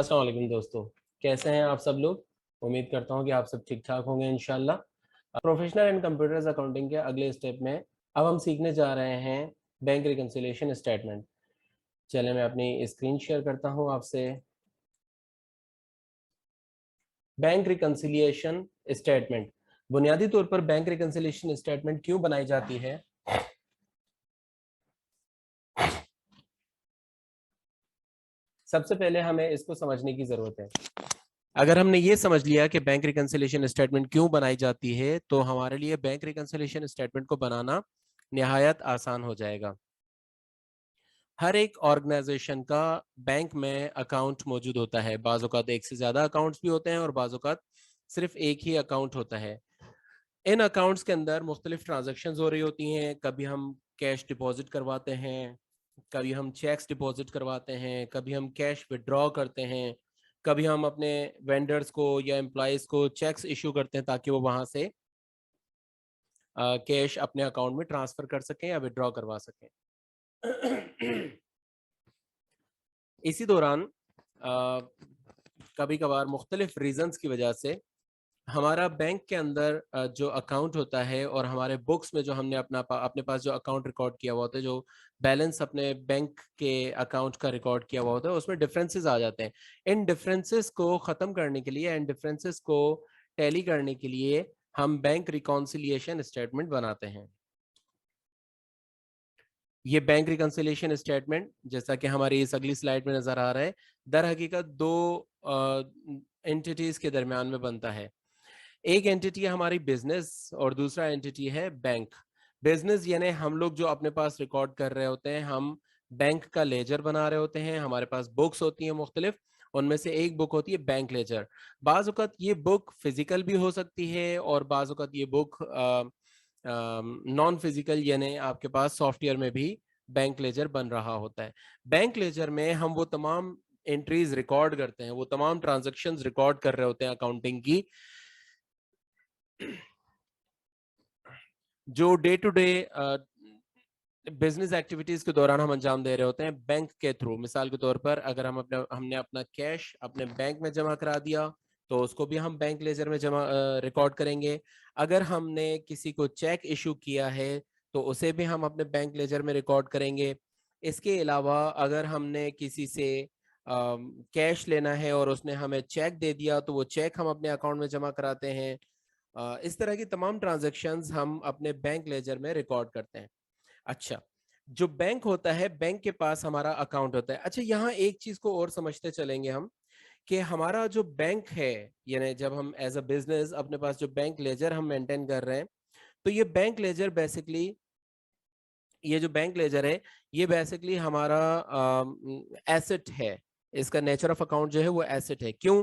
अस्सलाम वालेकुम दोस्तों, कैसे हैं आप सब लोग। उम्मीद करता हूं कि आप सब ठीक ठाक होंगे इंशाल्लाह। प्रोफेशनल एंड कंप्यूटर्स अकाउंटिंग के अगले स्टेप में अब हम सीखने जा रहे हैं बैंक रिकंसिलिएशन स्टेटमेंट। चले मैं अपनी स्क्रीन शेयर करता हूं आपसे। बैंक रिकंसिलिएशन स्टेटमेंट, बुनियादी तौर पर बैंक रिकंसिलिएशन स्टेटमेंट क्यों बनाई जाती है। सबसे पहले हमें इसको समझने की जरूरत है। अगर हमने ये समझ लिया कि बैंक रिकंसिलिएशन स्टेटमेंट क्यों बनाई जाती है, तो हमारे लिए बैंक रिकंसिलिएशन स्टेटमेंट को बनाना निहायत आसान हो जाएगा। हर एक ऑर्गेनाइजेशन का बैंक में अकाउंट मौजूद होता है। बाज़ औक़ात एक से ज़्यादा अकाउंट्स भी होते हैं और बाज़ औक़ात सिर्फ एक ही अकाउंट होता है। इन अकाउंट्स के अंदर मुख्तलिफ ट्रांजेक्शन हो रही होती हैं। कभी हम कैश डिपॉजिट करवाते हैं, कभी हम चेक्स डिपॉजिट करवाते हैं, कभी हम कैश विड्रॉ करते हैं, कभी हम अपने वेंडर्स को या एम्प्लॉयज़ को चेक्स इशू करते हैं ताकि वो वहाँ से कैश अपने अकाउंट में ट्रांसफ़र कर सकें या विड्रॉ करवा सकें। इसी दौरान कभी कभार मुख्तलिफ रीजंस की वजह से हमारा बैंक के अंदर जो अकाउंट होता है और हमारे बुक्स में जो हमने अपने पास जो अकाउंट रिकॉर्ड किया हुआ होता है, जो बैलेंस अपने बैंक के अकाउंट का रिकॉर्ड किया हुआ होता है, उसमें डिफरेंसेस आ जाते हैं। इन डिफरेंसेस को ख़त्म करने के लिए, इन डिफरेंसेस को टैली करने के लिए हम बैंक रिकॉन्सिलिएशन स्टेटमेंट बनाते हैं। ये बैंक रिकंसिलिएशन स्टेटमेंट, जैसा कि हमारी इस अगली स्लाइड में नजर आ रहा है, दर हकीकत दो एंटिटीज के दरमियान में बनता है। एक एंटिटी है हमारी बिजनेस और दूसरा एंटिटी है बैंक। बिजनेस यानी हम लोग जो अपने पास रिकॉर्ड कर रहे होते हैं, हम बैंक का लेजर बना रहे होते हैं। हमारे पास बुक्स होती हैं मुख्तलिफ, उनमें से एक बुक होती है बैंक लेजर। बाज़ औक़ात ये बुक फिजिकल भी हो सकती है और बाज़ औक़ात ये बुक नॉन फिजिकल यानी आपके पास सॉफ्टवेयर में भी बैंक लेजर बन रहा होता है। बैंक लेजर में हम वो तमाम एंट्रीज रिकॉर्ड करते हैं, वो तमाम ट्रांजैक्शंस रिकॉर्ड कर रहे होते हैं अकाउंटिंग की, जो day to day business activities के दौरान हम अंजाम दे रहे होते हैं बैंक के थ्रू। मिसाल के तौर पर अगर हमने अपना कैश अपने बैंक में जमा करा दिया तो उसको भी हम बैंक लेजर में जमा रिकॉर्ड करेंगे। अगर हमने किसी को चेक इशू किया है तो उसे भी हम अपने बैंक लेजर में रिकॉर्ड करेंगे। इसके अलावा अगर हमने किसी से कैश लेना है और उसने हमें चेक दे दिया तो वो चेक हम अपने अकाउंट में जमा कराते हैं। इस तरह की तमाम ट्रांजैक्शंस हम अपने बैंक लेजर में रिकॉर्ड करते हैं। अच्छा, जो बैंक होता है, बैंक के पास हमारा अकाउंट होता है। अच्छा, यहाँ एक चीज को और समझते चलेंगे हम कि हमारा जो बैंक है, यानी जब हम एज अ बिजनेस अपने पास जो बैंक लेजर हम मेंटेन कर रहे हैं, तो ये बैंक लेजर बेसिकली, ये जो बैंक लेजर है ये बेसिकली हमारा एसेट है। इसका नेचर ऑफ अकाउंट जो है वो एसेट है। क्यों?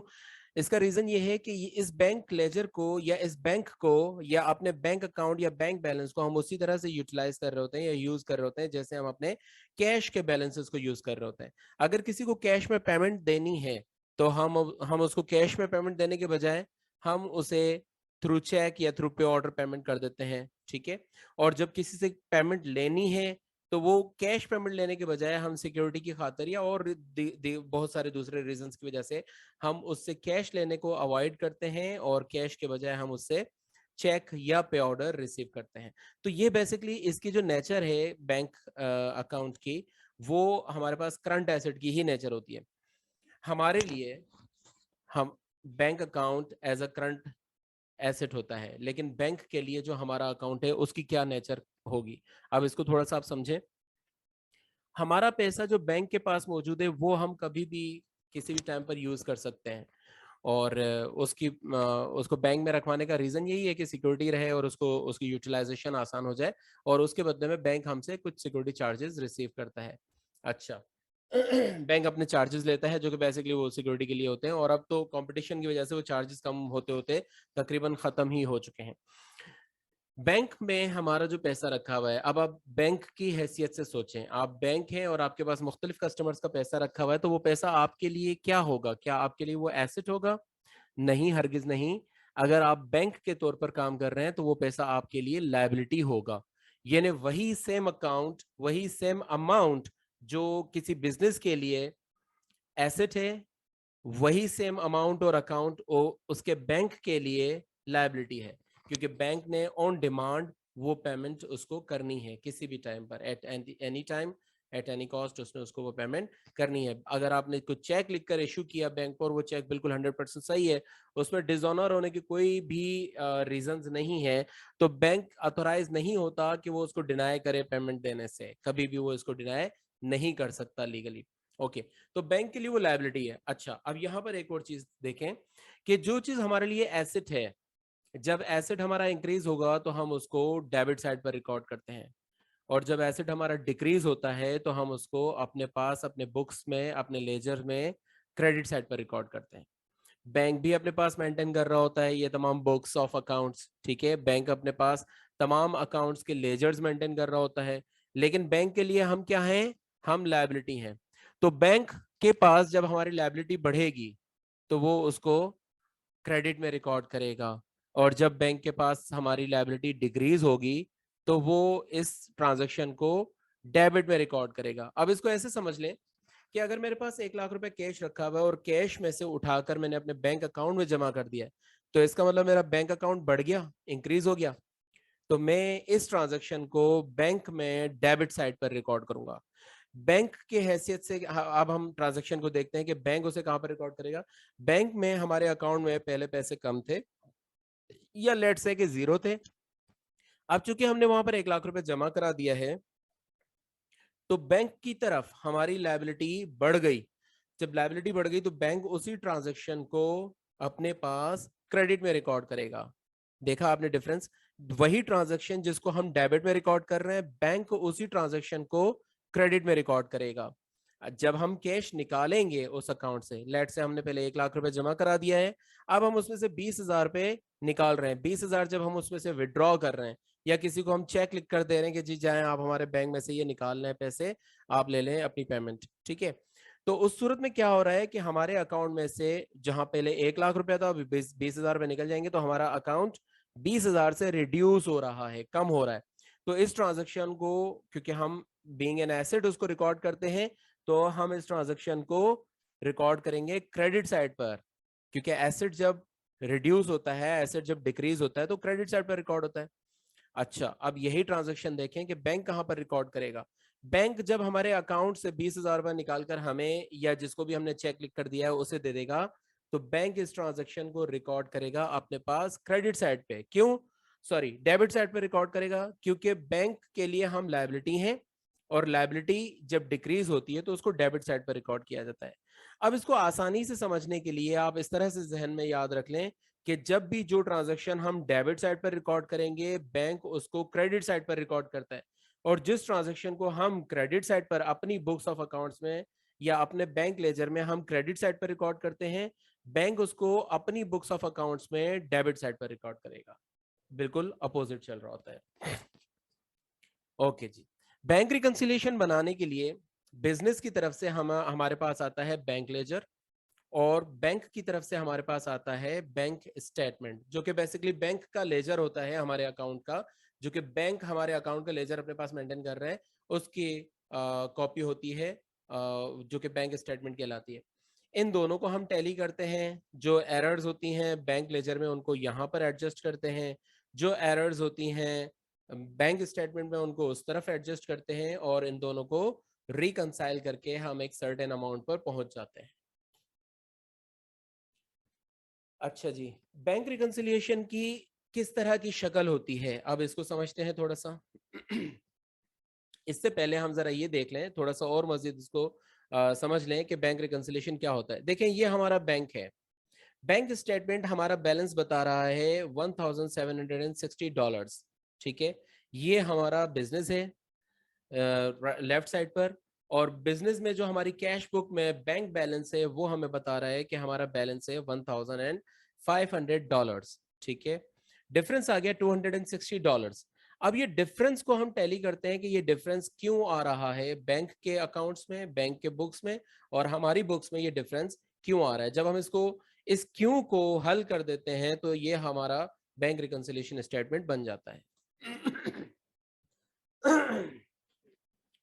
इसका रीजन ये है कि इस बैंक लेजर को या इस बैंक को या अपने बैंक अकाउंट या बैंक बैलेंस को हम उसी तरह से यूटिलाइज कर रहे होते हैं या यूज कर रहे होते हैं जैसे हम अपने कैश के बैलेंसेस को यूज कर रहे होते हैं। अगर किसी को कैश में पेमेंट देनी है तो हम उसको कैश में पेमेंट देने के बजाय हम उसे थ्रू चेक या थ्रू पे ऑर्डर पेमेंट कर देते हैं। ठीक है। और जब किसी से पेमेंट लेनी है तो वो कैश पेमेंट लेने के बजाय हम सिक्योरिटी की खातिर या और बहुत सारे दूसरे रीजंस की वजह से हम उससे कैश लेने को अवॉइड करते हैं और कैश के बजाय हम उससे चेक या पे ऑर्डर रिसीव करते हैं। तो ये बेसिकली इसकी जो नेचर है बैंक अकाउंट की, वो हमारे पास करंट एसेट की ही नेचर होती है। हमारे लिए हम bank account as a current asset होता है, लेकिन बैंक के लिए जो हमारा अकाउंट है उसकी क्या नेचर होगी, अब इसको थोड़ा सा आप समझें। हमारा पैसा जो बैंक के पास मौजूद है वो हम कभी भी किसी भी टाइम पर यूज कर सकते हैं और उसको बैंक में रखवाने का रीजन यही है कि सिक्योरिटी रहे और उसको उसकी यूटिलाइजेशन आसान हो जाए और उसके बदले में बैंक हमसे कुछ सिक्योरिटी चार्जेस रिसीव करता है। अच्छा, बैंक अपने चार्जेस लेता है जो कि बेसिकली वो सिक्योरिटी के लिए होते हैं और अब तो कंपटीशन की वजह से वो चार्जेस कम होते होते तकरीबन खत्म ही हो चुके हैं। बैंक में हमारा जो पैसा रखा हुआ है, अब आप बैंक की हैसियत से सोचें, आप बैंक हैं और आपके पास मुख्तलिफ कस्टमर्स का पैसा रखा हुआ है, तो वो पैसा आपके लिए क्या होगा? क्या आपके लिए वो एसेट होगा? नहीं, हरगिज नहीं। अगर आप बैंक के तौर पर काम कर रहे हैं तो वो पैसा आपके लिए लायबिलिटी होगा। यानी वही सेम अकाउंट, वही सेम अमाउंट जो किसी बिजनेस के लिए एसेट है, वही सेम अमाउंट और अकाउंट उसके बैंक के लिए लायबिलिटी है, क्योंकि बैंक ने ऑन डिमांड वो पेमेंट उसको करनी है किसी भी टाइम पर, at any time, at any cost उसने उसको वो पेमेंट करनी है। अगर आपने कुछ चेक लिखकर इशू किया बैंक पर, वो चेक बिल्कुल 100% सही है, उसमें डिसऑनर होने की कोई भी रीजंस नहीं है, तो बैंक अथोराइज नहीं होता कि वो उसको डिनाई करे पेमेंट देने से, कभी भी वो इसको डिनाई नहीं कर सकता लीगली। ओके, तो बैंक के लिए वो लायबिलिटी है। अच्छा, अब यहां पर एक और चीज देखें कि जो चीज हमारे लिए एसेट है, जब एसेट हमारा इंक्रीज होगा तो हम उसको डेबिट साइड पर रिकॉर्ड करते हैं, और जब एसेट हमारा डिक्रीज होता है तो हम उसको अपने पास अपने बुक्स में, अपने लेजर में क्रेडिट साइड पर रिकॉर्ड करते हैं। बैंक भी अपने पास मेंटेन कर रहा होता है ये तमाम बुक्स ऑफ अकाउंट्स, ठीक है, बैंक अपने पास तमाम अकाउंट्स के लेजर्स मेंटेन कर रहा होता है, लेकिन बैंक के लिए हम क्या हैं, हम लायबिलिटी हैं। तो बैंक के पास जब हमारी लायबिलिटी बढ़ेगी तो वो उसको क्रेडिट में रिकॉर्ड करेगा, और जब बैंक के पास हमारी लायबिलिटी डिक्रीज होगी तो वो इस ट्रांजैक्शन को डेबिट में रिकॉर्ड करेगा। अब इसको ऐसे समझ लें कि अगर मेरे पास 1 लाख रुपए कैश रखा हुआ है और कैश में से उठाकर मैंने अपने बैंक अकाउंट में जमा कर दिया है, तो इसका मतलब मेरा बैंक अकाउंट बढ़ गया, इंक्रीज हो गया, तो मैं इस ट्रांजैक्शन को बैंक में डेबिट साइड पर रिकॉर्ड करूंगा। बैंक के हैसियत से अब हम ट्रांजैक्शन को देखते हैं कि बैंक उसे कहां पर रिकॉर्ड करेगा। बैंक में हमारे अकाउंट में पहले पैसे कम थे, या लेट से कि जीरो थे। अब चूंकि हमने वहां पर 1 लाख रुपए जमा करा दिया है, तो बैंक की तरफ हमारी लायबिलिटी बढ़ गई। जब लायबिलिटी बढ़ गई तो बैंक उसी ट्रांजैक्शन को अपने पास क्रेडिट में रिकॉर्ड करेगा। देखा आपने डिफरेंस, वही ट्रांजैक्शन जिसको हम डेबिट में रिकॉर्ड कर रहे हैं, बैंक उसी ट्रांजैक्शन को क्रेडिट में रिकॉर्ड करेगा। जब हम कैश निकालेंगे उस अकाउंट से, लेट से हमने पहले 1 लाख रुपए जमा करा दिया है, अब हम उसमें से 20,000 रुपए निकाल रहे हैं, 20,000 जब हम उसमें से विड्रॉ कर रहे हैं, या किसी को हम चेक लिख कर दे रहे हैं कि जी जाएं आप हमारे बैंक में से ये निकाल लें पैसे, आप ले लें अपनी पेमेंट, ठीक है। तो उस सूरत में क्या हो रहा है कि हमारे अकाउंट में से जहां पहले 1 लाख रुपया था, अभी 20,000 रुपए निकल जाएंगे, तो हमारा अकाउंट 20,000 से रिड्यूस हो रहा है, कम हो रहा है। तो इस ट्रांजेक्शन को, क्योंकि हम बीइंग एन एसेट उसको रिकॉर्ड करते हैं, तो हम इस ट्रांजेक्शन को रिकॉर्ड करेंगे क्रेडिट साइड पर, क्योंकि एसेट जब रिड्यूस होता है, एसेट जब डिक्रीज होता है, तो क्रेडिट साइड पर रिकॉर्ड होता है। अच्छा, अब यही ट्रांजैक्शन देखें कि बैंक कहां पर रिकॉर्ड करेगा। बैंक जब हमारे अकाउंट से 20,000 रुपए निकालकर हमें या जिसको भी हमने चेक लिख कर दिया है उसे दे देगा, तो बैंक इस ट्रांजैक्शन को रिकॉर्ड करेगा अपने पास क्रेडिट साइड पे। क्यों, सॉरी, डेबिट साइड पे रिकॉर्ड करेगा, क्योंकि बैंक के लिए हम लायबिलिटी हैं, और लायबिलिटी जब डिक्रीज होती है तो उसको डेबिट साइड पर रिकॉर्ड किया जाता है। अब इसको आसानी से समझने के लिए आप इस तरह से जहन में याद रख लें कि जब भी जो ट्रांजैक्शन हम डेबिट साइड पर रिकॉर्ड करेंगे, बैंक उसको क्रेडिट साइड पर रिकॉर्ड करता है, और जिस ट्रांजैक्शन को हम क्रेडिट साइड पर अपनी बुक्स ऑफ अकाउंट्स में या अपने बैंक लेजर में हम क्रेडिट साइड पर रिकॉर्ड करते हैं, बैंक उसको अपनी बुक्स ऑफ अकाउंट्स में डेबिट साइड पर रिकॉर्ड करेगा। बिल्कुल अपोजिट चल रहा होता है। ओके जी, बैंक रिकंसिलिएशन बनाने के लिए बिजनेस की तरफ से हमारे पास आता है बैंक लेजर, और बैंक की तरफ से हमारे पास आता है बैंक स्टेटमेंट, जो कि बेसिकली बैंक का लेजर होता है हमारे अकाउंट का, जो कि बैंक हमारे अकाउंट का लेजर अपने पास मेंटेन कर रहे हैं, उसकी कॉपी होती है, जो कि बैंक स्टेटमेंट कहलाती है। इन दोनों को हम टैली करते हैं, जो एरर्स होती हैं बैंक लेजर में उनको यहाँ पर एडजस्ट करते हैं, जो एरर्स होती हैं बैंक स्टेटमेंट में उनको उस तरफ एडजस्ट करते हैं, और इन दोनों को रिकंसाइल करके हम एक सर्टेन अमाउंट पर पहुंच जाते हैं। अच्छा जी, बैंक रिकंसिलिएशन की किस तरह की शक्ल होती है, अब इसको समझते हैं थोड़ा सा। इससे पहले हम जरा ये देख लें थोड़ा सा और मजीद इसको समझ लें कि बैंक रिकंसिलिएशन क्या होता है। देखें, ये हमारा बैंक है, बैंक स्टेटमेंट हमारा बैलेंस बता रहा है $1,760, ठीक है। ये हमारा बिजनेस है लेफ्ट साइड पर, और बिजनेस में जो हमारी कैश बुक में बैंक बैलेंस है वो हमें बता रहा है कि हमारा बैलेंस है $1,500, ठीक है। डिफरेंस आ गया $260। अब ये डिफरेंस को हम टैली करते हैं कि ये डिफरेंस क्यों आ रहा है बैंक के अकाउंट्स में, बैंक के बुक्स में, और हमारी बुक्स में ये डिफरेंस क्यों आ रहा है। जब हम इसको इस क्यों को हल कर देते हैं तो ये हमारा बैंक रिकंसिलिएशन स्टेटमेंट बन जाता है।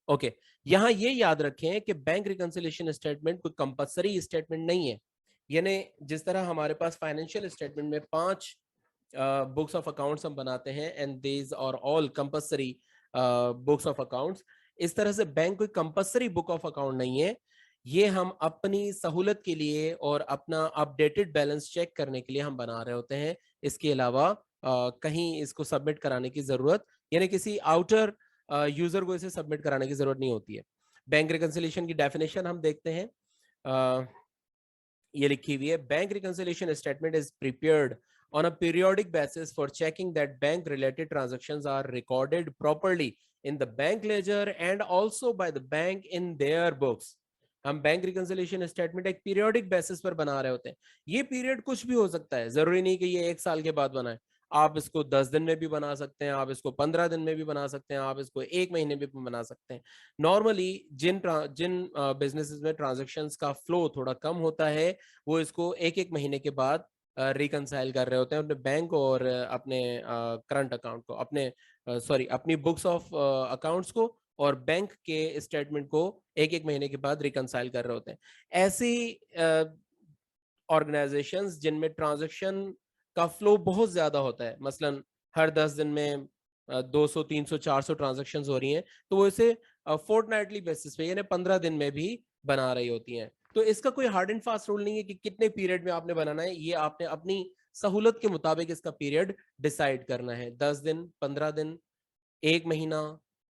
ओके, यहां ये याद रखें कि बैंक रिकंसिलिएशन स्टेटमेंट कोई कंपलसरी स्टेटमेंट नहीं है, यानी जिस तरह हमारे पास फाइनेंशियल स्टेटमेंट में 5 बुक्स ऑफ अकाउंट्स हम बनाते हैं and these are all compulsory books of accounts, इस तरह से बैंक कोई कंपल्सरी बुक ऑफ अकाउंट नहीं है। ये हम अपनी सहूलत के लिए और अपना अपडेटेड बैलेंस चेक करने के लिए हम बना रहे होते हैं। इसके अलावा कहीं इसको सबमिट कराने की जरूरत, यानी किसी आउटर यूजर को इसे सबमिट कराने की जरूरत नहीं होती है। बैंक रिकंसिलिएशन की डेफिनेशन हम देखते हैं। ये लिखी हुई है, bank reconciliation statement is prepared on a periodic basis for checking that bank related transactions are recorded properly in the bank ledger and also by the bank in their books। हम bank reconciliation statement एक periodic basis पर बना रहे होते हैं। ये period कुछ भी हो सकता है, जरूरी नहीं कि ये 1 साल के बाद बनाए। आप इसको 10 दिन में भी बना सकते हैं, आप इसको 15 दिन में भी बना सकते हैं, आप इसको 1 महीने में भी बना सकते हैं। नॉर्मली जिन जिन बिजनेसेस में ट्रांजेक्शन्स का फ्लो थोड़ा कम होता है, वो इसको 1-1 महीने के बाद रिकंसाइल कर रहे होते हैं अपने बैंक और अपने करंट अकाउंट को, अपने सॉरी अपनी बुक्स ऑफ अकाउंट्स को और बैंक के स्टेटमेंट को 1-1 महीने के बाद रिकंसाइल कर रहे होते हैं। ऐसी ऑर्गेनाइजेशंस जिनमें ट्रांजैक्शन का फ्लो बहुत ज्यादा होता है, मसलन हर 10 दिन में 200 300 400 ट्रांजैक्शंस हो रही हैं, तो वो इसे फोर्टनाइटली बेसिस पे यानी 15 दिन में भी बना रही होती हैं। तो इसका कोई हार्ड एंड फास्ट रूल नहीं है कि कितने पीरियड में आपने बनाना है, ये आपने अपनी सहूलत के मुताबिक इसका पीरियड डिसाइड करना है। 10 दिन, 15 दिन, 1 महीना,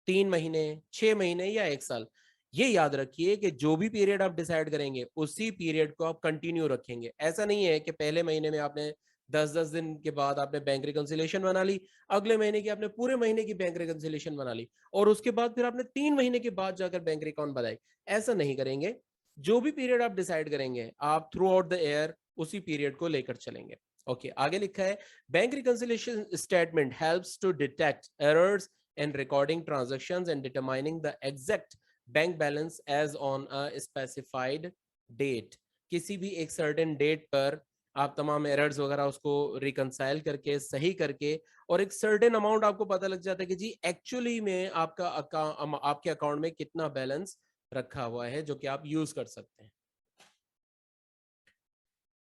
3 महीने, 6 महीने या 1 साल। ये याद रखिए कि जो भी पीरियड आप डिसाइड करेंगे उसी पीरियड को आप कंटिन्यू रखेंगे। ऐसा नहीं है कि पहले महीने में आपने 10-10 दिन के बाद आपने बैंक रिकंसिलिएशन बना ली, अगले महीने की आपने पूरे महीने की बैंक रिकंसिलिएशन बना ली और उसके बाद फिर आपने 3 महीने के बाद जाकर बैंक अकाउंट बनाए। ऐसा नहीं करेंगे। जो भी पीरियड आप डिसाइड करेंगे, आप थ्रू आउट द ईयर उसी पीरियड को लेकर चलेंगे। ओके, आगे लिखा है, bank reconciliation statement helps to detect errors in recording transactions and determining the exact bank balance as on a specified date। किसी भी एक सर्टेन डेट पर आप तमाम एरर्स वगैरह उसको रिकंसाइल करके सही करके और एक सर्टेन अमाउंट आपको पता लग जाता है कि जी एक्चुअली में आपका आपके अकाउंट में कितना बैलेंस रखा हुआ है जो कि आप यूज कर सकते हैं।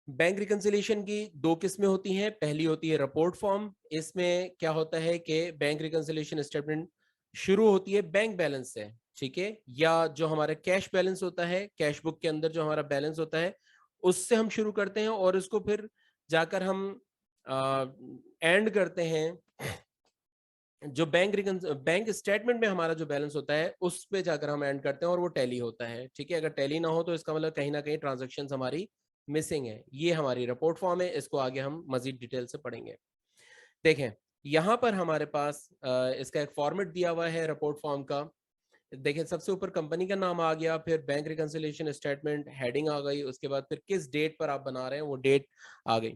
बैंक रिकंसिलिएशन की 2 किस्में होती हैं। पहली होती है रिपोर्ट फॉर्म। इसमें क्या होता है कि बैंक रिकंसिलिएशन स्टेटमेंट शुरू होती है बैंक बैलेंस से, ठीक है, या जो हमारा कैश बैलेंस होता है, कैश बुक के अंदर जो हमारा बैलेंस होता है उससे हम शुरू करते हैं और इसको फिर जाकर हम एंड करते हैं जो बैंक स्टेटमेंट में हमारा जो बैलेंस होता है उस पे जाकर हम एंड करते हैं और वो टैली होता है, ठीक है। अगर टैली ना हो तो इसका मतलब कहीं ना कहीं ट्रांजेक्शन हमारी मिसिंग है। ये हमारी रिपोर्ट फॉर्म है, इसको आगे हम मजीद डिटेल से पढ़ेंगे। देखें, यहाँ पर हमारे पास इसका एक फॉर्मेट दिया हुआ है रिपोर्ट फॉर्म का। देखिए, सबसे ऊपर कंपनी का नाम आ गया, फिर बैंक रिकंसिलिएशन स्टेटमेंट हेडिंग आ गई, उसके बाद फिर किस डेट पर आप बना रहे हैं वो डेट आ गई,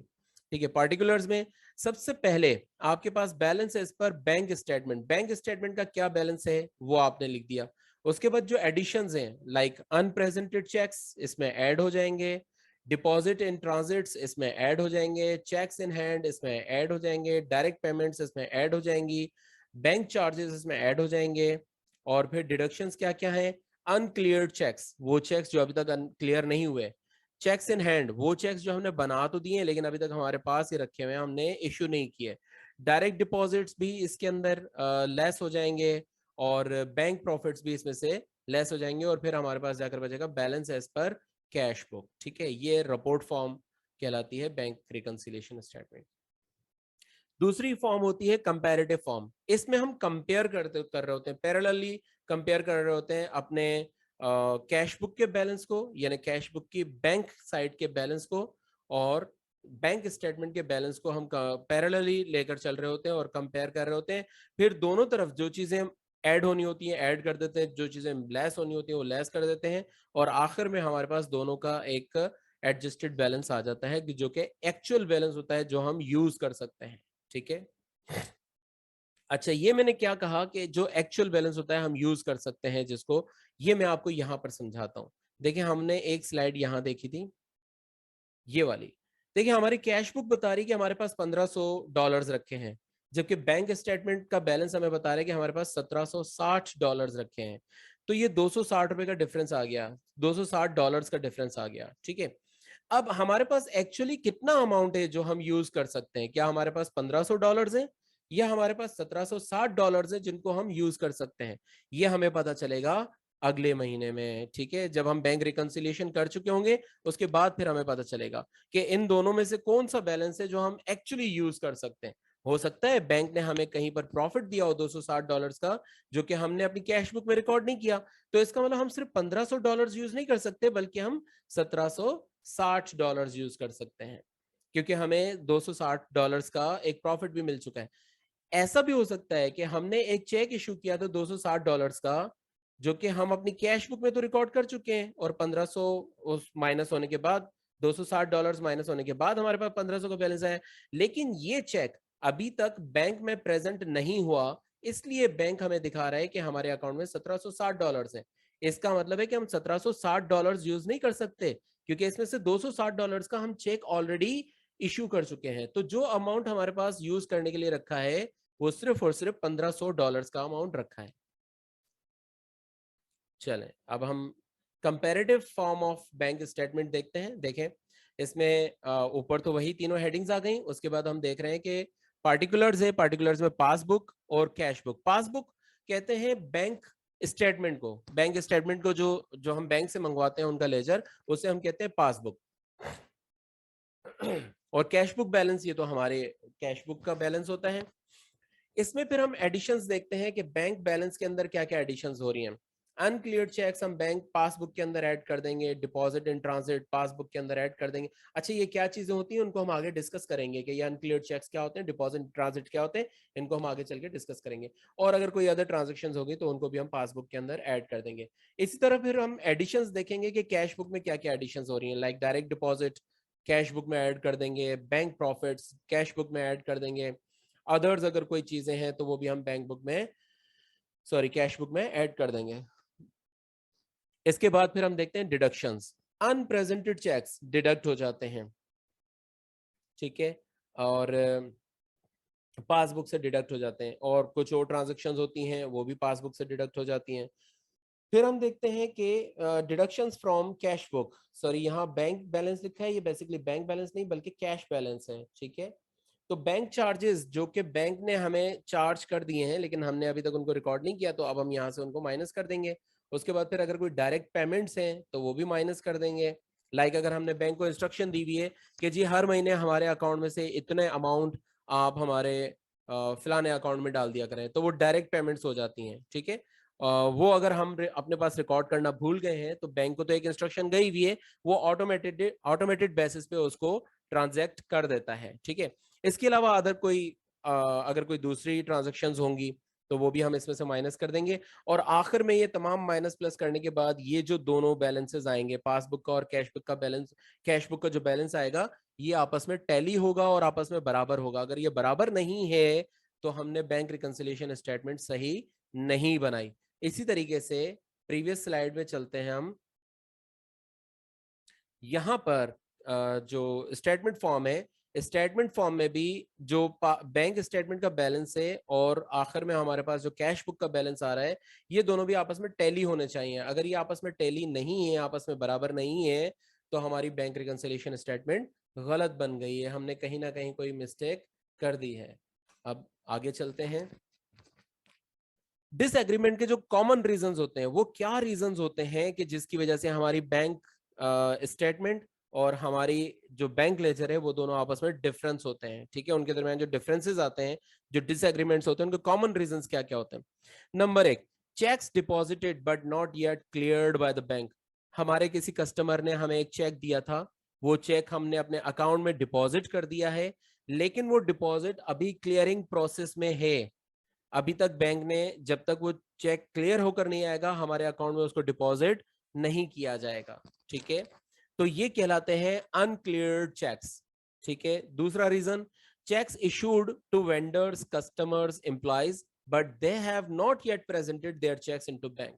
ठीक है। पार्टिकुलर्स में सबसे पहले आपके पास बैलेंस है इस पर बैंक स्टेटमेंट। बैंक स्टेटमेंट का क्या बैलेंस है वो आपने लिख दिया। उसके बाद जो एडिशंस हैं लाइक अनप्रेजेंटेड चेक्स इसमें ऐड हो जाएंगे, डिपॉजिट इन ट्रांजिट्स इसमें ऐड हो जाएंगे, चेक्स इन हैंड इसमें ऐड हो जाएंगे, डायरेक्ट पेमेंट्स इसमें ऐड हो जाएंगी, बैंक चार्जेस इसमें ऐड हो जाएंगे। और फिर डिडक्शंस क्या क्या हैं, अनक्लियर्ड चेक्स, वो चेक्स जो अभी तक क्लियर नहीं हुए, चेक्स इन हैंड, वो चेक्स जो हमने बना तो दिए लेकिन अभी तक हमारे पास ही रखे हुए हैं, हमने इश्यू नहीं किए। डायरेक्ट डिपॉजिट्स भी इसके अंदर लेस हो जाएंगे और बैंक प्रॉफिट्स भी इसमें से लेस हो जाएंगे और फिर हमारे पास जाकर बचेगा balance as per cash book, ठीक है। ये रिपोर्ट फॉर्म कहलाती है बैंक रिकंसिलिएशन स्टेटमेंट। दूसरी फॉर्म होती है कंपैरेटिव फॉर्म। इसमें हम कंपेयर कर रहे होते हैं, पैरेलली कंपेयर कर रहे होते हैं अपने कैश बुक के बैलेंस को, यानी कैश बुक की बैंक साइड के बैलेंस को और बैंक स्टेटमेंट के बैलेंस को हम पैरेलली लेकर चल रहे होते हैं और कंपेयर कर रहे होते हैं। फिर दोनों तरफ जो चीजें ऐड होनी होती हैं ऐड कर देते हैं, जो चीजें लेस होनी होती हैं वो लेस कर देते हैं और आखिर में हमारे पास दोनों का एक एडजस्टेड बैलेंस आ जाता है जो कि एक्चुअल बैलेंस होता है जो हम यूज कर सकते हैं, ठीक है। अच्छा, ये मैंने क्या कहा कि जो एक्चुअल बैलेंस होता है हम यूज कर सकते हैं जिसको, ये मैं आपको यहां पर समझाता हूं। देखिए, हमने एक स्लाइड यहां देखी थी, ये वाली। देखिए, हमारी कैश बुक बता रही कि हमारे पास $1500 रखे हैं, जबकि बैंक स्टेटमेंट का बैलेंस हमें बता रहा है कि हमारे पास $1760 रखे हैं। तो ये $260 का डिफरेंस आ गया, $260 का डिफरेंस आ गया, ठीक है। अब हमारे पास एक्चुअली कितना अमाउंट है जो हम यूज कर सकते हैं? क्या हमारे पास $1500 है या हमारे पास $1760 है जिनको हम यूज कर सकते हैं? ये हमें पता चलेगा अगले महीने में, ठीक है, जब हम बैंक रिकंसिलिएशन कर चुके होंगे उसके बाद फिर हमें पता चलेगा कि इन दोनों में से कौन सा बैलेंस है जो हम एक्चुअली यूज कर सकते हैं। हो सकता है बैंक ने हमें कहीं पर प्रॉफिट दिया हो $260 का, जो कि हमने अपनी कैश बुक में रिकॉर्ड नहीं किया, तो इसका मतलब हम सिर्फ $1500 यूज नहीं कर सकते बल्कि हम $1760 यूज कर सकते हैं, क्योंकि हमें $260 का एक प्रॉफिट भी मिल चुका है। ऐसा भी हो सकता है कि हमने एक चेक इशू किया था $260 का, जो कि हम अपनी कैश बुक में तो रिकॉर्ड कर चुके हैं, और 1500 उस माइनस होने के बाद, $260 माइनस होने के बाद हमारे पास 1500 का बैलेंस है। लेकिन ये चेक अभी तक बैंक में प्रेजेंट नहीं हुआ, इसलिए बैंक हमें दिखा रहा है कि हमारे अकाउंट में $1760 है। इसका मतलब है कि हम $1760 यूज नहीं कर सकते, क्योंकि इसमें से $260 का हम चेक ऑलरेडी इश्यू कर चुके हैं। तो जो अमाउंट हमारे पास यूज करने के लिए रखा है वो सिर्फ और सिर्फ $1500 का अमाउंट रखा है। चलें, अब हम comparative form of bank statement देखते हैं। देखें, इसमें ऊपर तो वही तीनों हेडिंग्स आ गई, उसके बाद हम देख रहे हैं कि पार्टिकुलर्स है, पार्टिकुलर्स में पासबुक और कैश बुक। पासबुक कहते हैं बैंक स्टेटमेंट को, बैंक स्टेटमेंट को जो जो हम बैंक से मंगवाते हैं उनका लेजर, उसे हम कहते हैं पासबुक। और कैश बुक बैलेंस, ये तो हमारे कैश बुक का बैलेंस होता है। इसमें फिर हम एडिशंस देखते हैं कि बैंक बैलेंस के अंदर क्या क्या एडिशंस हो रही हैं। अनक्लियर्ड चेक्स हम बैंक पासबुक के अंदर ऐड कर देंगे, डिपॉजिट इन ट्रांजिट पासबुक के अंदर ऐड कर देंगे। अच्छा, ये क्या चीजें होती हैं उनको हम आगे डिस्कस करेंगे कि ये अनक्लियर्ड चेक्स क्या होते हैं, डिपॉजिट इन ट्रांजिट क्या होते हैं, इनको हम आगे चल के डिस्कस करेंगे। और अगर कोई अदर ट्रांजेक्शन होगी तो उनको भी हम पासबुक के अंदर ऐड कर देंगे। इसी तरह फिर हम एडिशंस देखेंगे कि कैश बुक में क्या क्या एडिशंस हो रही हैं, like direct deposit cash book में ऐड कर देंगे, बैंक प्रॉफिट्स कैश बुक में ऐड कर देंगे, अदर्स अगर कोई चीजें हैं तो वो भी हम बैंक बुक में, सॉरी, कैश बुक में ऐड कर देंगे। इसके बाद फिर हम देखते हैं डिडक्शंस। अनप्रेजेंटेड चेक्स डिडक्ट हो जाते हैं, ठीक है, और पासबुक से डिडक्ट हो जाते हैं, और कुछ और ट्रांजेक्शन्स होती हैं वो भी पासबुक से डिडक्ट हो जाती हैं। फिर हम देखते हैं कि deductions from cash book, sorry यहाँ बैंक बैलेंस लिखा है, ये बेसिकली बैंक बैलेंस नहीं बल्कि कैश बैलेंस है, ठीक है। तो बैंक चार्जेस जो कि बैंक ने हमें चार्ज कर दिए हैं लेकिन हमने अभी तक उनको रिकॉर्ड नहीं किया, तो अब हम यहाँ से उनको माइनस कर देंगे। उसके बाद फिर अगर कोई डायरेक्ट पेमेंट्स हैं तो वो भी माइनस कर देंगे। लाइक अगर हमने बैंक को इंस्ट्रक्शन दी हुई है कि जी हर महीने हमारे अकाउंट में से इतने अमाउंट आप हमारे फलाने अकाउंट में डाल दिया करें, तो वो डायरेक्ट पेमेंट्स हो जाती हैं, ठीक है। वो अगर हम अपने पास रिकॉर्ड करना भूल गए हैं तो बैंक को तो एक इंस्ट्रक्शन गई हुई है, वो ऑटोमेटेड बेसिस पे उसको ट्रांजैक्ट कर देता है, ठीक है। इसके अलावा अगर कोई दूसरी ट्रांजेक्शन्स होंगी तो वो भी हम इसमें से माइनस कर देंगे। और आखिर में ये तमाम माइनस प्लस करने के बाद ये जो दोनों बैलेंसेस आएंगे, पासबुक का और कैश बुक का बैलेंस, कैश बुक का जो बैलेंस आएगा ये आपस में टैली होगा और आपस में बराबर होगा। अगर ये बराबर नहीं है तो हमने बैंक रिकंसिलिएशन स्टेटमेंट सही नहीं बनाई। इसी तरीके से प्रीवियस स्लाइड में चलते हैं हम। यहाँ पर जो स्टेटमेंट फॉर्म है, स्टेटमेंट फॉर्म में भी जो बैंक स्टेटमेंट का बैलेंस है और आखिर में हमारे पास जो कैश बुक का बैलेंस आ रहा है, ये दोनों भी आपस में टैली होने चाहिए। अगर ये आपस में टैली नहीं है, आपस में बराबर नहीं है, तो हमारी बैंक रिकंसिलिएशन स्टेटमेंट गलत बन गई है, हमने कहीं ना कहीं कोई मिस्टेक कर दी है। अब आगे चलते हैं। डिसएग्रीमेंट के जो कॉमन रीजंस होते हैं वो क्या रीजंस होते हैं कि जिसकी वजह से हमारी बैंक स्टेटमेंट और हमारी जो बैंक लेजर है वो दोनों आपस में डिफरेंस होते हैं, ठीक है। उनके दरमियान जो डिफरेंसेस आते हैं, जो डिसएग्रीमेंट्स होते हैं, उनके कॉमन रीजंस क्या क्या होते हैं। नंबर एक, checks deposited but not yet cleared by the bank. हमारे किसी कस्टमर ने हमें एक चेक दिया था, वो चेक हमने अपने अकाउंट में डिपॉजिट कर दिया है, लेकिन वो डिपॉजिट अभी क्लियरिंग प्रोसेस में है। अभी तक बैंक ने, जब तक वो चेक क्लियर होकर नहीं आएगा, हमारे अकाउंट में उसको डिपॉजिट नहीं किया जाएगा, ठीक है। तो ये कहलाते हैं अनक्लियर्ड चेक्स, ठीक है। दूसरा reason, cheques issued to vendors, customers, employees but they have not yet presented their cheques into bank.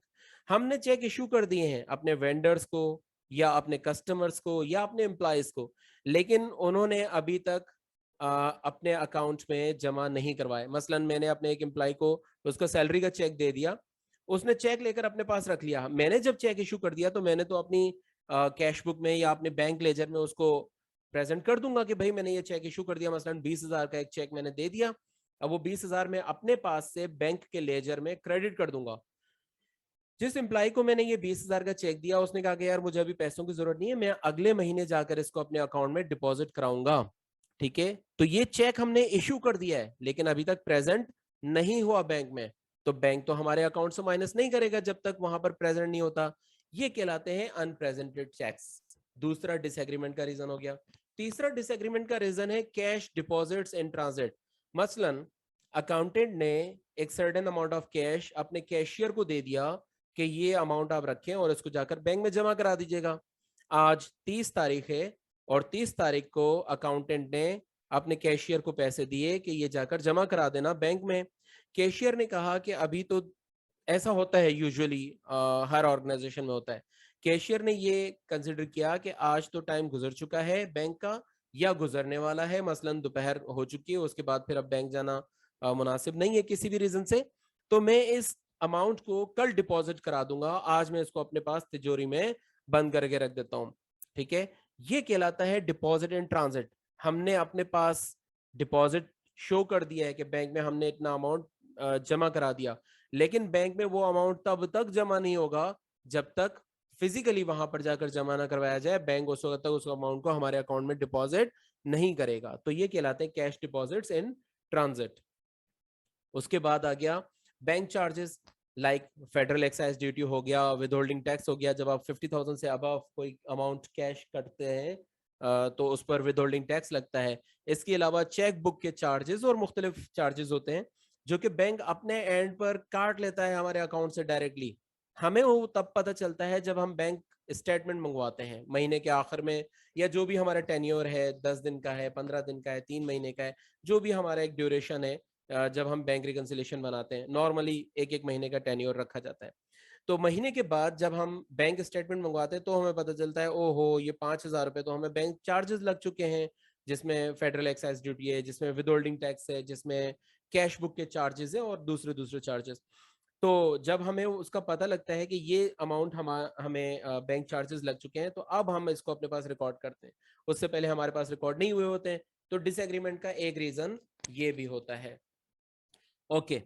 हमने चेक इशू कर दिए हैं अपने वेंडर्स को या अपने कस्टमर्स को या अपने एम्प्लॉइज को, लेकिन उन्होंने अभी तक अपने अकाउंट में जमा नहीं करवाए। मसलन मैंने अपने एक एम्प्लॉय को उसका सैलरी का चेक दे दिया, उसने चेक लेकर अपने पास रख लिया। मैंने जब चेक इशू कर दिया तो मैंने तो अपनी कैश बुक में या अपने बैंक लेजर में उसको प्रेजेंट कर दूंगा कि भाई मैंने ये चेक इशू कर दिया, मसलन 20,000 का एक चेक मैंने दे दिया। अब वो 20,000 में अपने पास से बैंक के लेजर में क्रेडिट कर दूंगा। जिस एम्प्लॉय को मैंने ये 20,000 का चेक दिया उसने कहा कि यार मुझे अभी पैसों की जरूरत नहीं है, मैं अगले महीने जाकर इसको अपने अकाउंट में डिपॉजिट कराऊंगा। ठीक है, तो ये चेक हमने इशू कर दिया है लेकिन अभी तक प्रेजेंट नहीं हुआ बैंक में, तो बैंक तो हमारे अकाउंट से माइनस नहीं करेगा जब तक वहां पर प्रेजेंट नहीं होता। ये कहलाते हैं अनप्रेजेंटेड चेक्स। दूसरा डिसएग्रीमेंट का रीजन हो गया। तीसरा डिसएग्रीमेंट का रीजन है कैश डिपॉजिट्स इन ट्रांजिट। मसलन अकाउंटेंट ने एक सर्टेन अमाउंट ऑफ कैश अपने कैशियर को दे दिया कि ये अमाउंट आप रखें और इसको जाकर बैंक में जमा करा दीजिएगा। आज 30 तारीख है और 30 तारीख को अकाउंटेंट ने अपने कैशियर को पैसे दिए कि ये जाकर जमा करा देना बैंक में। कैशियर ने कहा कि अभी तो, ऐसा होता है यूजुअली, हर ऑर्गेनाइजेशन में होता है, कैशियर ने ये कंसिडर किया कि आज तो टाइम गुजर चुका है बैंक का या गुजरने वाला है, मसलन दोपहर हो चुकी है, उसके बाद फिर अब बैंक जाना मुनासिब नहीं है किसी भी रीजन से, तो मैं इस अमाउंट को कल डिपॉजिट करा दूंगा, आज मैं इसको अपने पास तिजोरी में बंद करके रख देता हूं। ठीक है, ये कहलाता है डिपॉजिट इन ट्रांजिट। हमने अपने पास डिपॉजिट शो कर दिया है कि बैंक में हमने इतना अमाउंट जमा करा दिया, लेकिन बैंक में वो अमाउंट तब तक जमा नहीं होगा जब तक फिजिकली वहां पर जाकर जमा ना करवाया जाए। बैंक उस वक्त तक उस अमाउंट को हमारे अकाउंट में डिपॉजिट नहीं करेगा। तो ये कहलाते हैं कैश डिपॉजिट्स इन ट्रांजिट। उसके बाद आ गया bank charges, like federal excise duty हो गया, विद होल्डिंग टैक्स हो गया। जब आप 50,000 से अबव कोई अमाउंट कैश करते हैं तो उस पर विद होल्डिंग टैक्स लगता है। इसके अलावा चेक बुक के चार्जेस और मुख्तलिफ चार्जेस होते हैं जो कि बैंक अपने एंड पर काट लेता है हमारे अकाउंट से डायरेक्टली। हमें वो तब पता चलता है जब हम बैंक स्टेटमेंट मंगवाते हैं महीने के आखिर में, या जो भी हमारा टेन्योर है, 10 दिन का है, 15 दिन का है, 3 महीने का है, जो भी हमारा एक ड्यूरेशन है, जब हम बैंक रिकंसिलेशन बनाते हैं नॉर्मली एक एक महीने का टेन्योर रखा जाता है। तो महीने के बाद जब हम बैंक स्टेटमेंट मंगवाते हैं तो हमें पता चलता है ओहो ये 5,000 रुपए तो हमें बैंक चार्जेस लग चुके हैं, जिसमें फेडरल एक्साइज ड्यूटी है, जिसमें विद होल्डिंग टैक्स है, जिसमें कैश बुक के चार्जेस है और दूसरे दूसरे चार्जेस। तो जब हमें उसका पता लगता है कि ये अमाउंट हमें बैंक चार्जेस लग चुके हैं, तो अब हम इसको अपने पास रिकॉर्ड करते हैं। उससे पहले हमारे पास रिकॉर्ड नहीं हुए होते हैं। तो डिसएग्रीमेंट का एक रीजन ये भी होता है। ओके,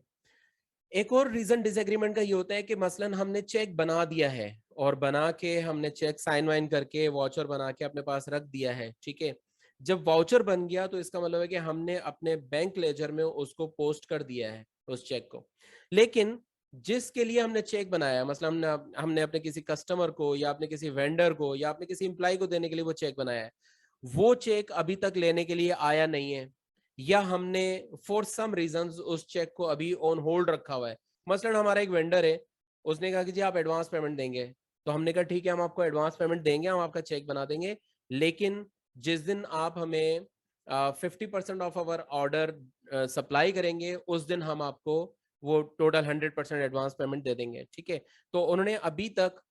एक और रीजन डिसएग्रीमेंट का ये होता है कि मसलन हमने चेक बना दिया है और बना के हमने चेक साइन वाइन करके वाउचर बना के अपने पास रख दिया है। ठीक है, जब वाउचर बन गया तो इसका मतलब है कि हमने अपने बैंक लेजर में उसको पोस्ट कर दिया है उस चेक को। लेकिन जिसके लिए हमने चेक बनाया, मतलब हमने अपने किसी कस्टमर को या अपने किसी वेंडर को या अपने किसी एम्प्लॉय को देने के लिए वो चेक बनाया है, वो चेक अभी तक लेने के लिए आया नहीं है, या हमने फॉर सम रीजंस उस चेक को अभी ऑन होल्ड रखा हुआ है। मसलन हमारा एक वेंडर है, उसने कहा कि जी आप एडवांस पेमेंट देंगे, तो हमने कहा ठीक है हम आपको एडवांस पेमेंट देंगे, हम आपका चेक बना देंगे, लेकिन जिस दिन आप हमें 50% ऑफ आवर ऑर्डर सप्लाई करेंगे उस दिन हम आपको वो टोटल 100% एडवांस पेमेंट दे देंगे। ठीक है, तो उन्होंने अभी तक